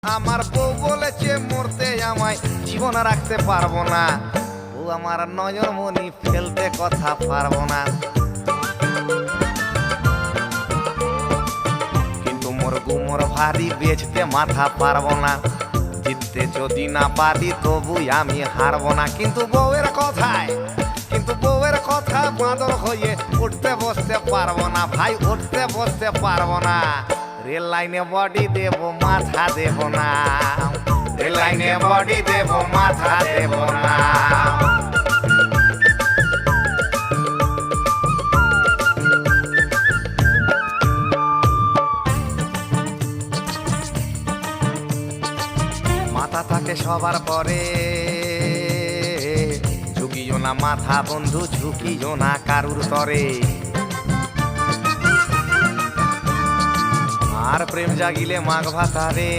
আমার বউ বলেছে মরতে আমায় জীবন রাখতে পারবো না, ও আমার নয়নমণি ফেলতে কথা পারবো না। কিন্তু মোর গুমর ভারী বেচতে মাথা পারবো না, জিততে যদি না পারি তবু আমি হারবো না। কিন্তু বউয়ের কথায় বাঁদর হয়ে উঠতে বসতে পারবো না ভাই, উঠতে বসতে পারবো না। রেল লাইনে বডি দেব মাথা দেব না, রেল লাইনে বডি দেব মাথা দেব না। মাথা থাকে সবার পরে, ঝুঁকিও না মাথা বন্ধু, ঝুঁকিও না কারুর তরে। আর প্রেম জাগিলে মাঘ ভাতারে